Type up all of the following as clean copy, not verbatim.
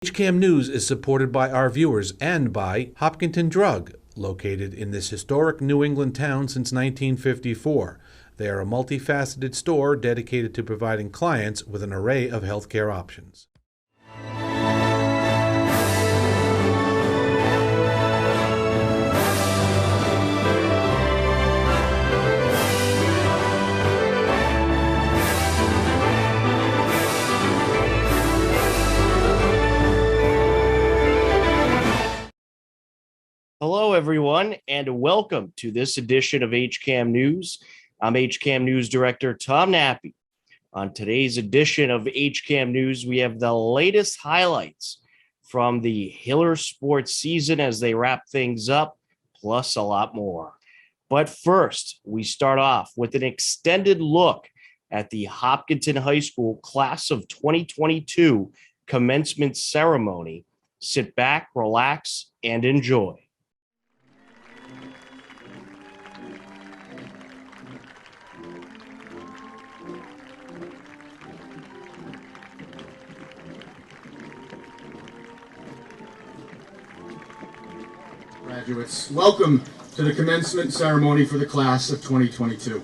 HCAM News is supported by our viewers and by Hopkinton Drug, located in this historic New England town since 1954. They are a multifaceted store dedicated to providing clients with an array of healthcare options. Hello, everyone, and welcome to this edition of HCAM News. I'm HCAM News Director Tom Nappy. On today's edition of HCAM News, we have the latest highlights from the Hiller sports season as they wrap things up, plus a lot more. But first, we start off with an extended look at the Hopkinton High School Class of 2022 commencement ceremony. Sit back, relax, and enjoy. Graduates, welcome to the commencement ceremony for the class of 2022.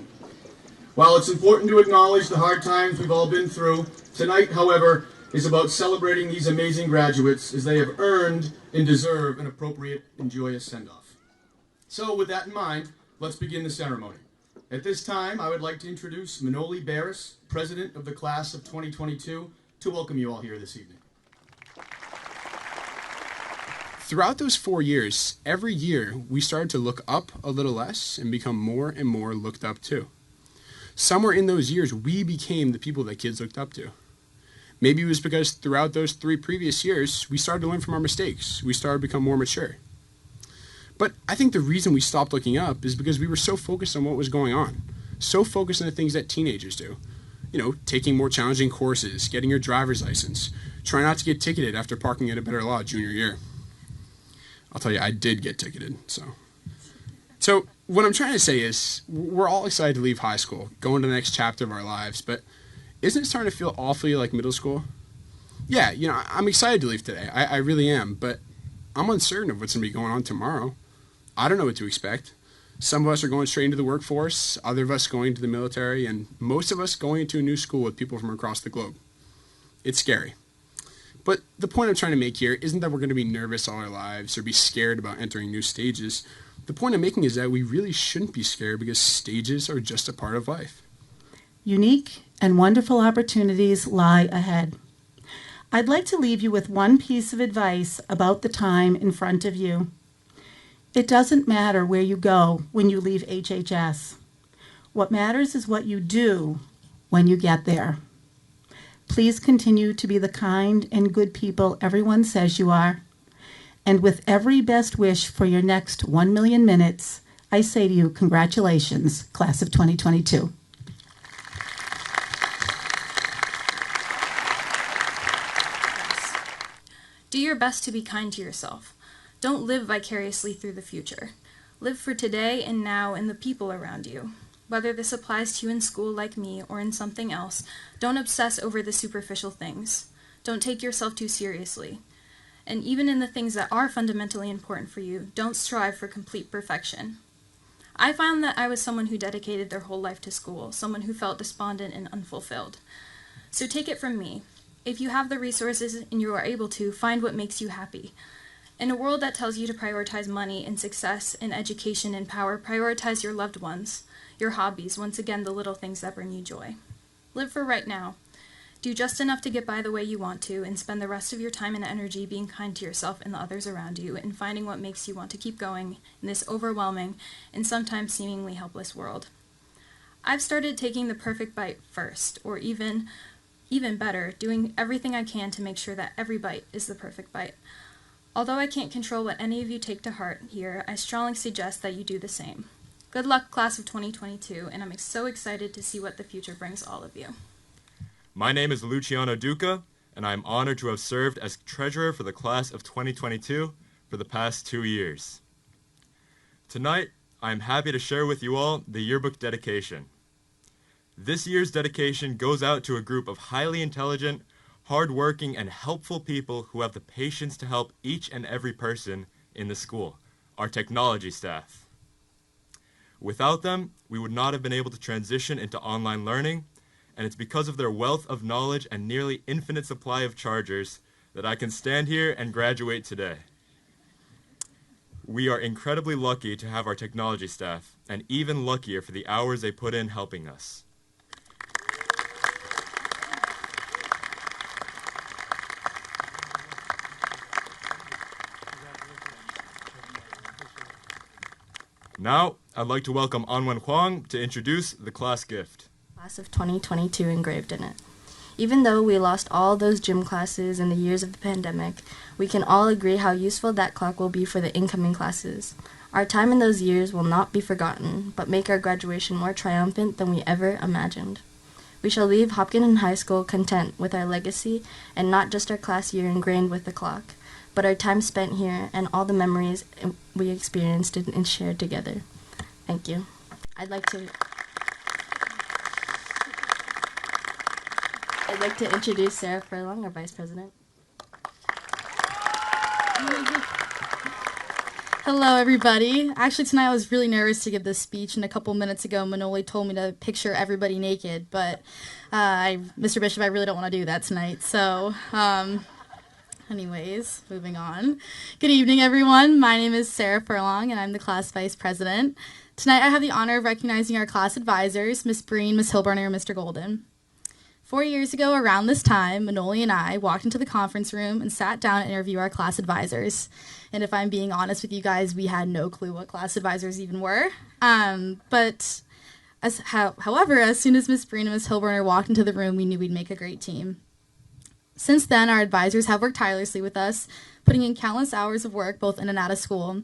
While it's important to acknowledge the hard times we've all been through, tonight, however, is about celebrating these amazing graduates as they have earned and deserve an appropriate and joyous send-off. So with that in mind, let's begin the ceremony. At this time, I would like to introduce Manoli Barris, President of the class of 2022, to welcome you all here this evening. Throughout those 4 years, every year we started to look up a little less and become more and more looked up to. Somewhere in those years, we became the people that kids looked up to. Maybe it was because throughout those 3 previous years, we started to learn from our mistakes. We started to become more mature. But I think the reason we stopped looking up is because we were so focused on what was going on, so focused on the things that teenagers do. You know, taking more challenging courses, getting your driver's license, trying not to get ticketed after parking at a better law junior year. I'll tell you, I did get ticketed, So what I'm trying to say is, we're all excited to leave high school, go into the next chapter of our lives, but isn't it starting to feel awfully like middle school? Yeah, you know, I'm excited to leave today. I really am, but I'm uncertain of what's going to be going on tomorrow. I don't know what to expect. Some of us are going straight into the workforce, other of us going to the military, and most of us going into a new school with people from across the globe. It's scary. But the point I'm trying to make here isn't that we're going to be nervous all our lives or be scared about entering new stages. The point I'm making is that we really shouldn't be scared because stages are just a part of life. Unique and wonderful opportunities lie ahead. I'd like to leave you with one piece of advice about the time in front of you. It doesn't matter where you go when you leave HHS. What matters is what you do when you get there. Please continue to be the kind and good people everyone says you are. And with every best wish for your next 1 million minutes, I say to you, congratulations, class of 2022. Do your best to be kind to yourself. Don't live vicariously through the future. Live for today and now and the people around you. Whether this applies to you in school like me or in something else, don't obsess over the superficial things. Don't take yourself too seriously. And even in the things that are fundamentally important for you, don't strive for complete perfection. I found that I was someone who dedicated their whole life to school, someone who felt despondent and unfulfilled. So take it from me. If you have the resources and you are able to, find what makes you happy. In a world that tells you to prioritize money and success and education and power, prioritize your loved ones. Your hobbies, once again, the little things that bring you joy. Live for right now. Do just enough to get by the way you want to, and spend the rest of your time and energy being kind to yourself and the others around you, and finding what makes you want to keep going in this overwhelming and sometimes seemingly helpless world. I've started taking the perfect bite first, or even better, doing everything I can to make sure that every bite is the perfect bite. Although I can't control what any of you take to heart here, I strongly suggest that you do the same. Good luck, class of 2022, and I'm so excited to see what the future brings all of you. My name is Luciano Duca, and I am honored to have served as treasurer for the class of 2022 for the past 2 years. Tonight, I am happy to share with you all the yearbook dedication. This year's dedication goes out to a group of highly intelligent, hardworking, and helpful people who have the patience to help each and every person in the school, our technology staff. Without them, we would not have been able to transition into online learning, and it's because of their wealth of knowledge and nearly infinite supply of chargers that I can stand here and graduate today. We are incredibly lucky to have our technology staff, and even luckier for the hours they put in helping us. Now, I'd like to welcome Anwen Huang to introduce the class gift. Class of 2022 engraved in it. Even though we lost all those gym classes in the years of the pandemic, we can all agree how useful that clock will be for the incoming classes. Our time in those years will not be forgotten, but make our graduation more triumphant than we ever imagined. We shall leave Hopkinton High School content with our legacy and not just our class year ingrained with the clock, but our time spent here and all the memories we experienced and shared together. Thank you. I'd like to introduce Sarah Furlong, our Vice President. Hello, everybody. Actually, tonight I was really nervous to give this speech, and a couple minutes ago, Manoli told me to picture everybody naked, but Mr. Bishop, I really don't want to do that tonight. So, anyways, moving on. Good evening, everyone. My name is Sarah Furlong, and I'm the class Vice President. Tonight, I have the honor of recognizing our class advisors, Miss Breen, Miss Hilberner, and Mr. Golden. 4 years ago, around this time, Manoli and I walked into the conference room and sat down to interview our class advisors. And if I'm being honest with you guys, we had no clue what class advisors even were. However, as soon as Miss Breen and Miss Hilberner walked into the room, we knew we'd make a great team. Since then, our advisors have worked tirelessly with us, putting in countless hours of work both in and out of school.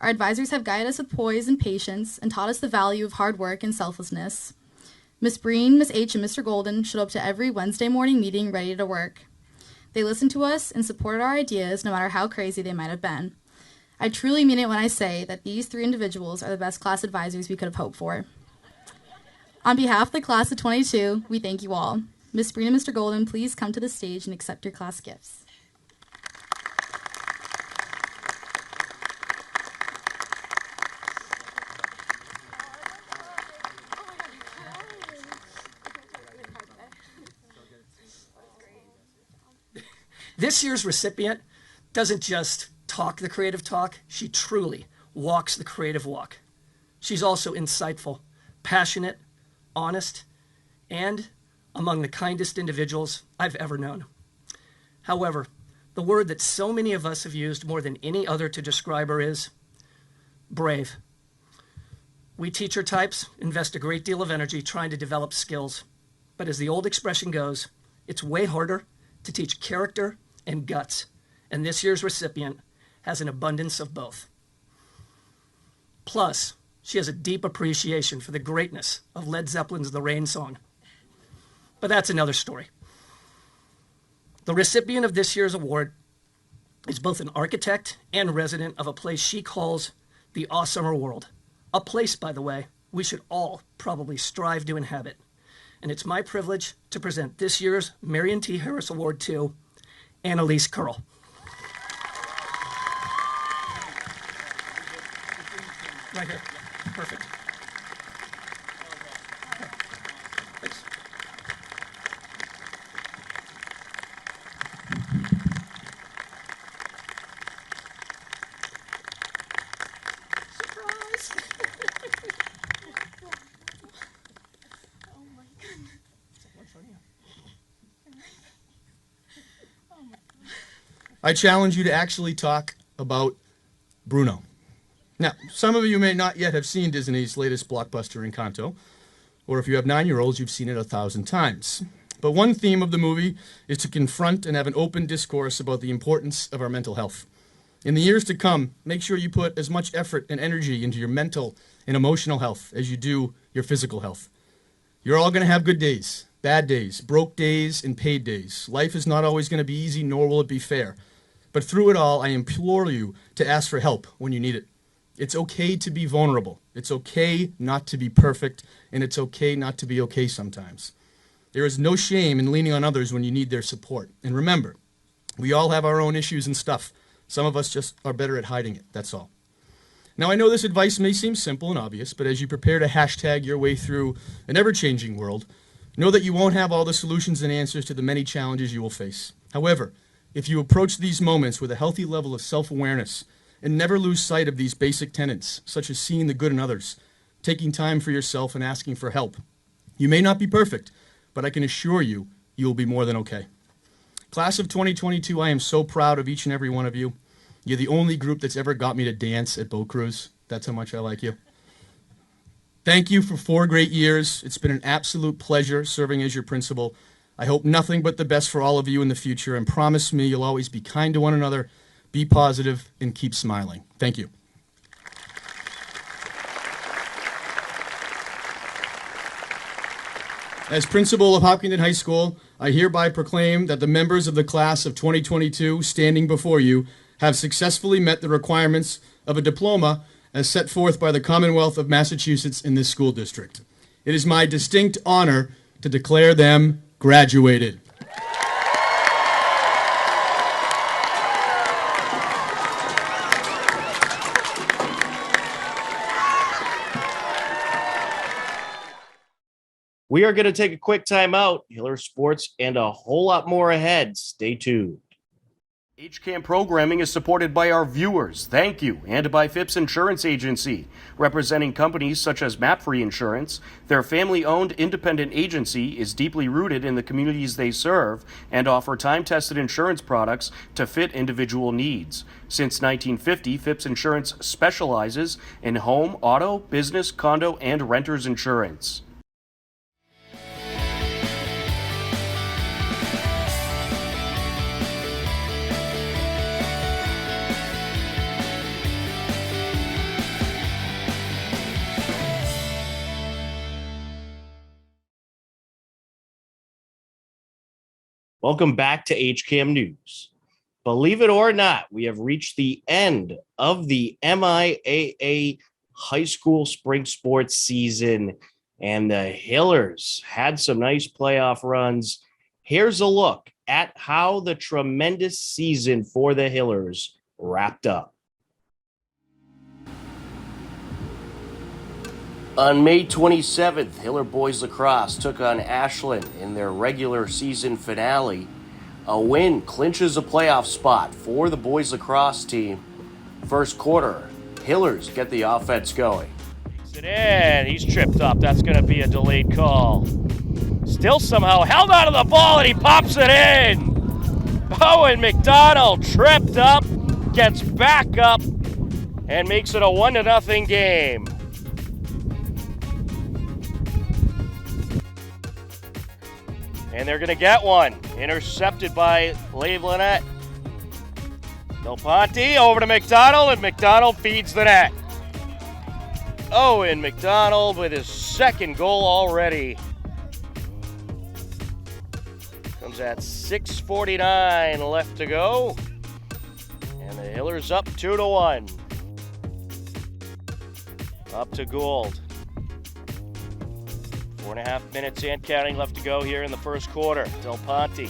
Our advisors have guided us with poise and patience and taught us the value of hard work and selflessness. Miss Breen, Miss H, and Mr. Golden showed up to every Wednesday morning meeting ready to work. They listened to us and supported our ideas no matter how crazy they might have been. I truly mean it when I say that these three individuals are the best class advisors we could have hoped for. On behalf of the class of 22, we thank you all. Miss Breen and Mr. Golden, please come to the stage and accept your class gifts. This year's recipient doesn't just talk the creative talk, she truly walks the creative walk. She's also insightful, passionate, honest, and among the kindest individuals I've ever known. However, the word that so many of us have used more than any other to describe her is brave. We teacher types invest a great deal of energy trying to develop skills, but as the old expression goes, it's way harder to teach character and guts, and this year's recipient has an abundance of both. Plus, she has a deep appreciation for the greatness of Led Zeppelin's The Rain Song. But that's another story. The recipient of this year's award is both an architect and resident of a place she calls the Awesomer World. A place, by the way, we should all probably strive to inhabit. And it's my privilege to present this year's Marion T. Harris Award to Annalise Curl. Right here. Perfect. Thanks. Surprise! Oh my goodness. I challenge you to actually talk about Bruno. Now, some of you may not yet have seen Disney's latest blockbuster, Encanto, or if you have 9-year-olds, you've seen it 1,000 times. But one theme of the movie is to confront and have an open discourse about the importance of our mental health. In the years to come, make sure you put as much effort and energy into your mental and emotional health as you do your physical health. You're all going to have good days, bad days, broke days, and paid days. Life is not always going to be easy, nor will it be fair. But through it all, I implore you to ask for help when you need it. It's okay to be vulnerable. It's okay not to be perfect, and it's okay not to be okay sometimes. There is no shame in leaning on others when you need their support. And remember, we all have our own issues and stuff. Some of us just are better at hiding it, that's all. Now, I know this advice may seem simple and obvious, but as you prepare to hashtag your way through an ever-changing world, know that you won't have all the solutions and answers to the many challenges you will face. However, if you approach these moments with a healthy level of self-awareness and never lose sight of these basic tenets, such as seeing the good in others, taking time for yourself, and asking for help, you may not be perfect, but I can assure you, you will be more than okay. Class of 2022, I am so proud of each and every one of you. You're the only group that's ever got me to dance at boat cruise. That's how much I like you. Thank you for 4 great years. It's been an absolute pleasure serving as your principal. I hope nothing but the best for all of you in the future, and promise me you'll always be kind to one another, be positive, and keep smiling. Thank you. As principal of Hopkinton High School, I hereby proclaim that the members of the class of 2022 standing before you have successfully met the requirements of a diploma as set forth by the Commonwealth of Massachusetts in this school district. It is my distinct honor to declare them graduated. We are going to take a quick time out. Hiller Sports and a whole lot more ahead. Stay tuned. HCAM programming is supported by our viewers, thank you, and by Phipps Insurance Agency, representing companies such as MapFree Insurance. Their family-owned independent agency is deeply rooted in the communities they serve and offer time-tested insurance products to fit individual needs. Since 1950, Phipps Insurance specializes in home, auto, business, condo, and renters insurance. Welcome back to HCAM News. Believe it or not, we have reached the end of the MIAA high school spring sports season, and the Hillers had some nice playoff runs. Here's a look at how the tremendous season for the Hillers wrapped up. On May 27th, Hiller Boys Lacrosse took on Ashland in their regular season finale. A win clinches a playoff spot for the boys lacrosse team. First quarter, Hillers get the offense going. Takes it in. He's tripped up. That's going to be a delayed call. Still somehow held onto the ball, and he pops it in. Owen McDonald tripped up, gets back up, and makes it a 1-0 game. And they're going to get one. Intercepted by Lave Lynette. Del Ponte over to McDonald, and McDonald feeds the net. Owen McDonald with his second goal already. Comes at 6:49 left to go. And the Hillers up 2-1. Up to Gould. 4.5 minutes and counting left to go here in the first quarter. Del Ponte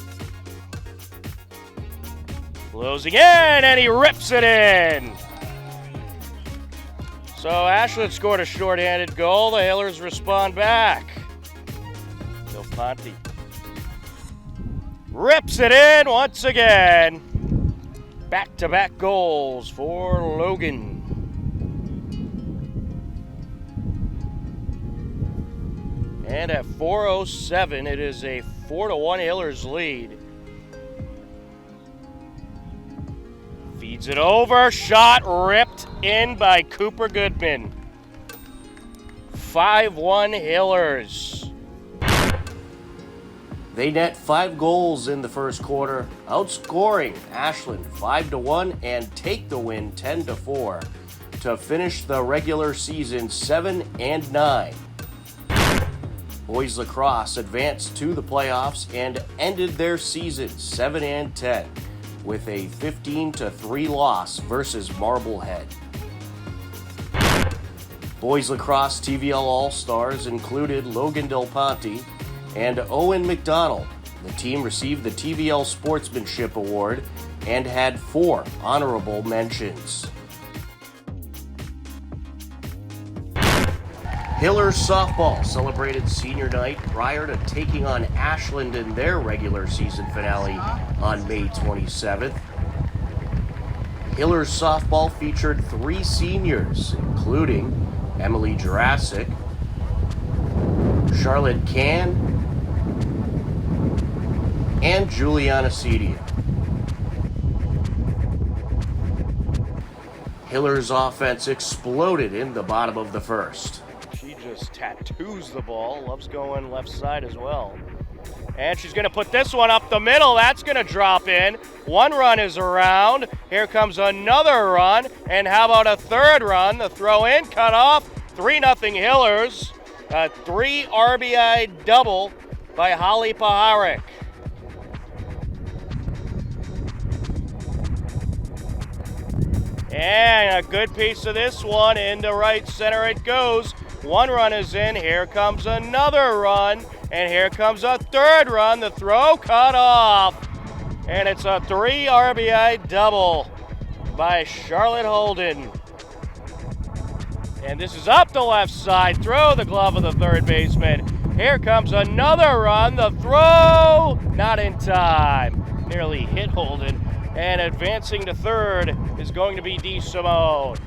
closing in, and he rips it in. So Ashland scored a shorthanded goal. The Hillers respond back. Del Ponte rips it in once again. Back-to-back goals for Logan. And at 4:07, it is a 4-1 Hillers lead. Feeds it over, shot ripped in by Cooper Goodman. 5-1 Hillers. They net 5 goals in the first quarter, outscoring Ashland 5-1 and take the win 10-4 to finish the regular season 7-9. Boys lacrosse advanced to the playoffs and ended their season 7-10 with a 15-3 loss versus Marblehead. Boys lacrosse TVL All-Stars included Logan Del Ponte, and Owen McDonald. The team received the TVL Sportsmanship Award and had 4 honorable mentions. Hillers softball celebrated senior night prior to taking on Ashland in their regular season finale on May 27th. Hillers softball featured 3 seniors, including Emily Jurassic, Charlotte Can, and Juliana Cedia. Hillers offense exploded in the bottom of the first. She just tattoos the ball, loves going left side as well. And she's going to put this one up the middle. That's going to drop in. 1 run is around. Here comes another run. And how about a 3rd run? The throw in, cut off. 3-0 Hillers. A 3 RBI double by Holly Paharik. And a good piece of this one into right center it goes. 1 run is in. Here comes another run. And here comes a 3rd run. The throw cut off. And it's a 3 RBI double by Charlotte Holden. And this is up the left side. Throw the glove of the 3rd baseman. Here comes another run. The throw not in time. Nearly hit Holden. And advancing to 3rd is going to be DeSimone.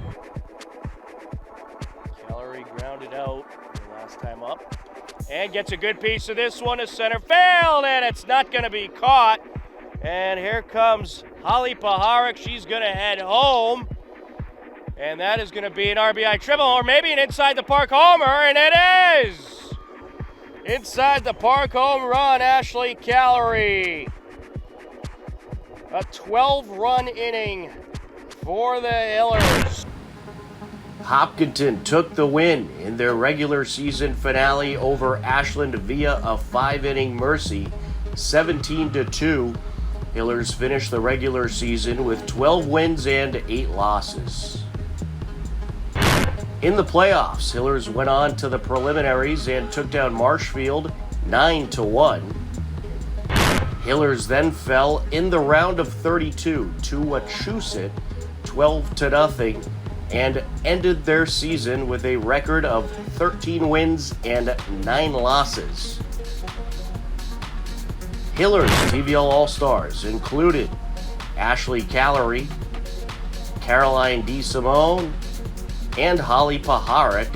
Callery grounded out last time up. And gets a good piece of this one to center field, and it's not going to be caught. And here comes Holly Paharik. She's going to head home. And that is going to be an RBI triple, or maybe an inside the park homer, and it is! Inside the park home run, Ashley Callery. A 12-run inning for the Hillers. Hopkinton took the win in their regular season finale over Ashland via a 5-inning mercy, 17-2. Hillers finished the regular season with 12 wins and 8 losses. In the playoffs, Hillers went on to the preliminaries and took down Marshfield 9-1. Hillers then fell in the round of 32 to Wachusett 12-0 and ended their season with a record of 13 wins and 9 losses. Hillers TVL All-Stars included Ashley Callery, Caroline DeSimone, and Holly Paharik,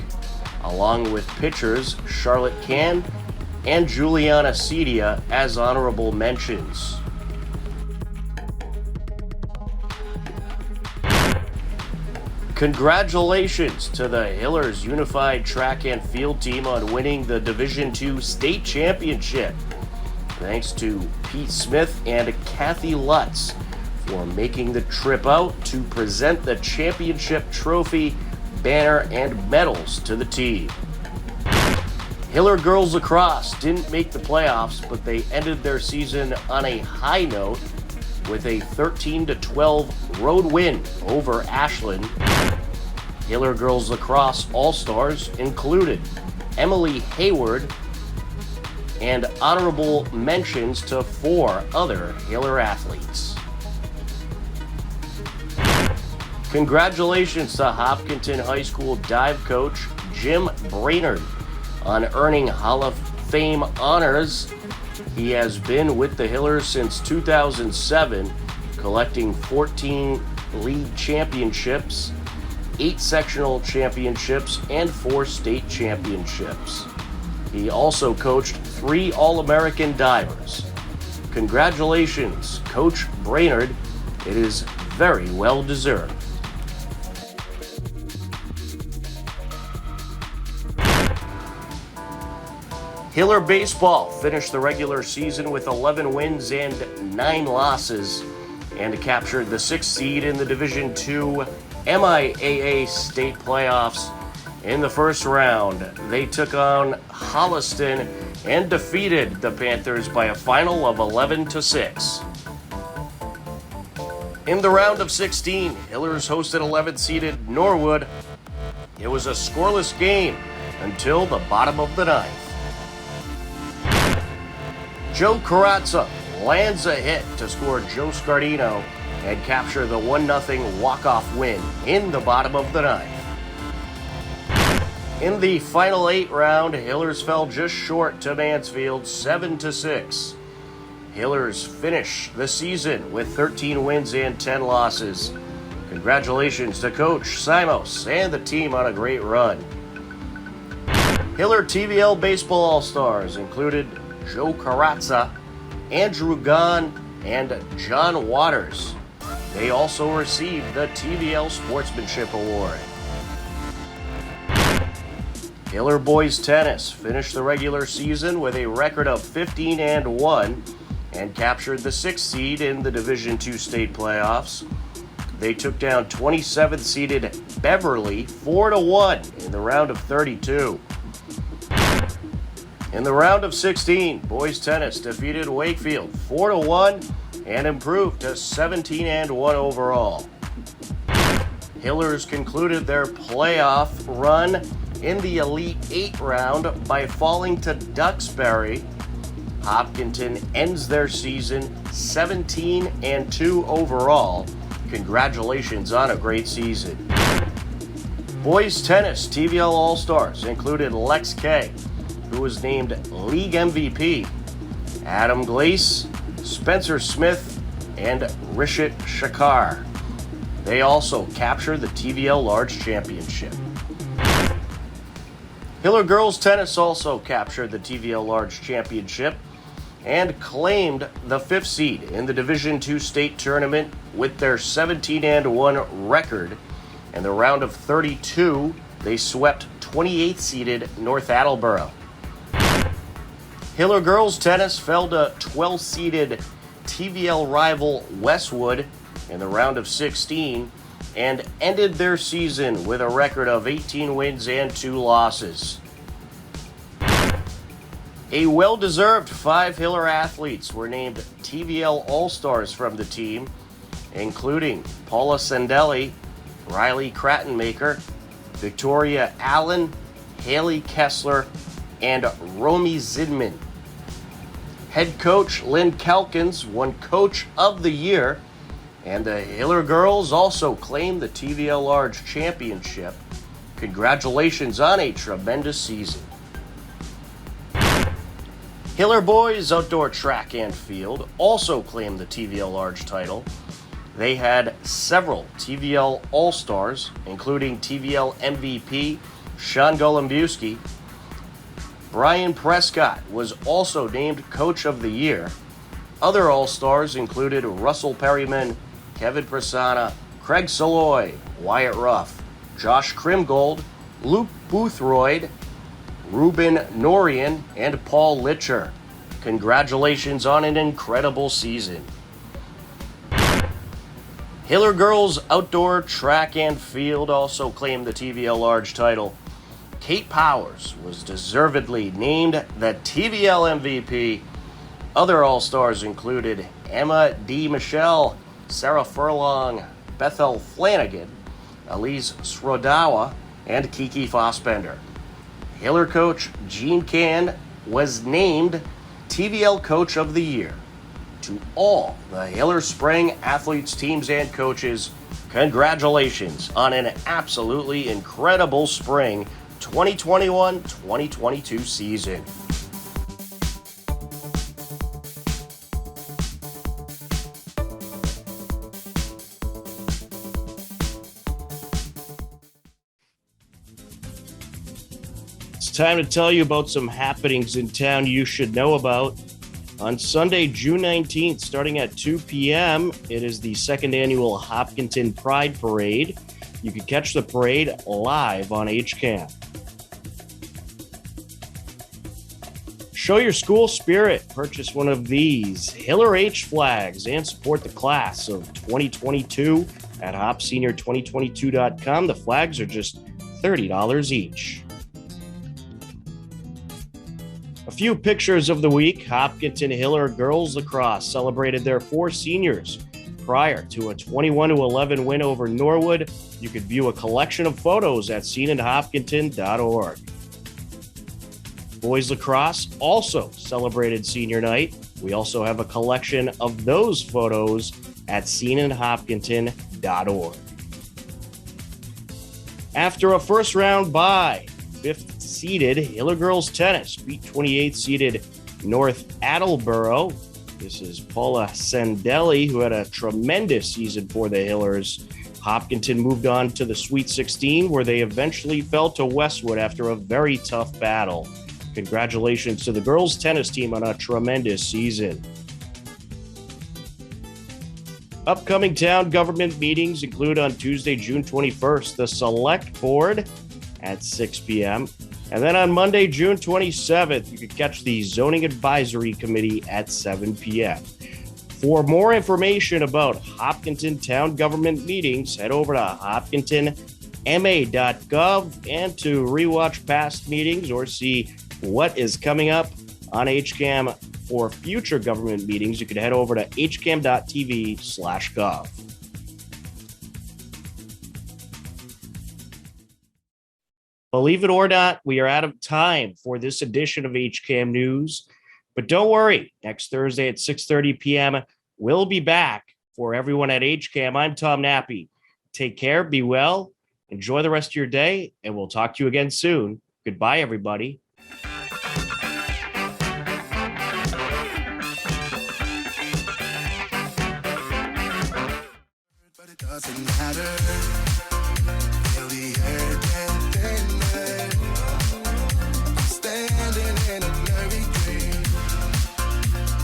along with pitchers Charlotte Can and Juliana Cedia as honorable mentions. Congratulations to the Hillers Unified Track and Field Team on winning the Division II State Championship. Thanks to Pete Smith and Kathy Lutz for making the trip out to present the championship trophy, banner, and medals to the team. Hiller girls lacrosse didn't make the playoffs, but they ended their season on a high note with a 13-12 road win over Ashland. Hiller girls lacrosse all-stars included Emily Hayward and honorable mentions to 4 other Hiller athletes. Congratulations to Hopkinton High School dive coach Jim Brainerd on earning Hall of Fame honors. He has been with the Hillers since 2007, collecting 14 league championships, 8 sectional championships, and 4 state championships. He also coached 3 All-American divers. Congratulations, Coach Brainerd. It is very well deserved. Hiller baseball finished the regular season with 11 wins and 9 losses and captured the 6th seed in the Division II MIAA state playoffs. In the first round, they took on Holliston and defeated the Panthers by a final of 11-6. In the round of 16, Hillers hosted 11th-seeded Norwood. It was a scoreless game until the bottom of the 9th. Joe Carrazza lands a hit to score Joe Scardino and capture the 1-0 walk-off win in the bottom of the ninth. In the final 8 round, Hillers fell just short to Mansfield 7-6. Hillers finish the season with 13 wins and 10 losses. Congratulations to Coach Simos and the team on a great run. Hiller TVL Baseball All-Stars included Joe Carrazza, Andrew Gahn, and John Waters. They also received the TVL Sportsmanship Award. Hiller Boys Tennis finished the regular season with a record of 15-1 and captured the 6th seed in the Division II state playoffs. They took down 27th seeded Beverly 4-1 in the round of 32. In the round of 16, boys tennis defeated Wakefield 4-1 and improved to 17-1 overall. Hillers concluded their playoff run in the Elite 8 round by falling to Duxbury. Hopkinton ends their season 17-2 overall. Congratulations on a great season. Boys tennis TVL All-Stars included Lex K, who was named League MVP, Adam Glace, Spencer Smith, and Rishit Shakar. They also captured the TVL Large Championship. Hiller Girls Tennis also captured the TVL Large Championship and claimed the 5th seed in the Division II state tournament with their 17-1 record. In the round of 32, they swept 28th seeded North Attleboro. Hiller Girls Tennis fell to 12th seeded TVL rival Westwood in the round of 16 and ended their season with a record of 18 wins and 2 losses. A well-deserved 5 Hiller athletes were named TVL All-Stars from the team, including Paula Sendelli, Riley Crattenmaker, Victoria Allen, Haley Kessler, and Romy Zidman. Head coach Lynn Kelkins won Coach of the Year, and the Hiller girls also claimed the TVL Large Championship. Congratulations on a tremendous season. Hiller Boys Outdoor Track and Field also claimed the TVL Large title. They had several TVL All-Stars, including TVL MVP Sean Golombiewski. Brian Prescott was also named Coach of the Year. Other All-Stars included Russell Perryman, Kevin Prasanna, Craig Saloy, Wyatt Ruff, Josh Krimgold, Luke Boothroyd, Ruben Norian, and Paul Litcher. Congratulations on an incredible season. Hiller Girls Outdoor Track and Field also claimed the TVL Large title. Kate Powers was deservedly named the TVL MVP. Other All-Stars included Emma D. Michelle, Sarah Furlong, Bethel Flanagan, Elise Srodawa, and Kiki Fossbender. Hiller coach Gene Can was named TVL Coach of the Year. To all the Hiller Spring athletes, teams, and coaches, congratulations on an absolutely incredible spring 2021-2022 season. It's time to tell you about some happenings in town you should know about. On Sunday, June 19th, starting at 2 p.m., it is the 2nd annual Hopkinton Pride Parade. You can catch the parade live on HCAM. Show your school spirit. Purchase one of these Hiller H flags and support the class of 2022 at hopsenior2022.com. The flags are just $30 each. A few pictures of the week. Hopkinton Hiller girls lacrosse celebrated their 4 seniors prior to a 21-11 win over Norwood. You could view a collection of photos at seeninhopkinton.org. Boys lacrosse also celebrated senior night. We also have a collection of those photos at seeninhopkinton.org. After a first round bye, 5th seeded Hiller Girls Tennis beat 28th seeded North Attleboro. This is Paula Sendelli, who had a tremendous season for the Hillers. Hopkinton moved on to the Sweet 16, where they eventually fell to Westwood after a very tough battle. Congratulations to the girls' tennis team on a tremendous season. Upcoming town government meetings include on Tuesday, June 21st, the Select Board at 6 p.m. And then on Monday, June 27th, you can catch the Zoning Advisory Committee at 7 p.m. For more information about Hopkinton town government meetings, head over to hopkintonma.gov, and to rewatch past meetings or see what is coming up on HCAM for future government meetings, you can head over to hcam.tv/gov. Believe it or not, we are out of time for this edition of HCAM News. But don't worry, next Thursday at 6:30 p.m., we'll be back. For everyone at HCAM, I'm Tom Nappy. Take care, be well, enjoy the rest of your day, and we'll talk to you again soon. Goodbye, everybody. But it doesn't matter. Feel the air get thinner. Standing in a blurry dream.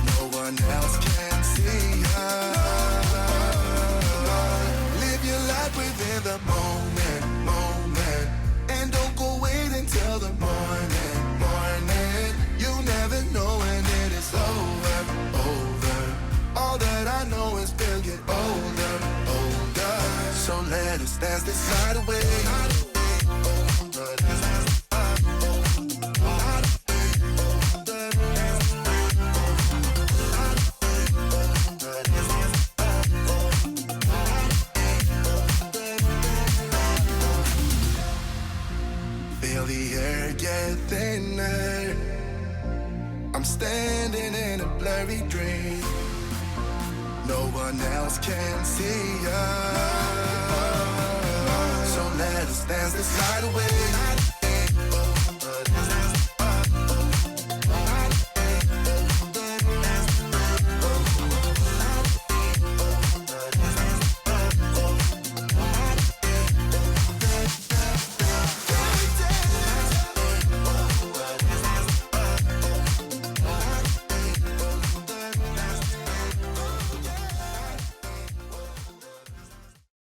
No one else can see us. Live your life within the moment, and don't go wait until the morning. You never know when it is over. All that I know is we'll get older. So let us dance this night away. Feel the air get thinner. I'm standing in a blurry dream. No one else can see us. So let us dance this night away.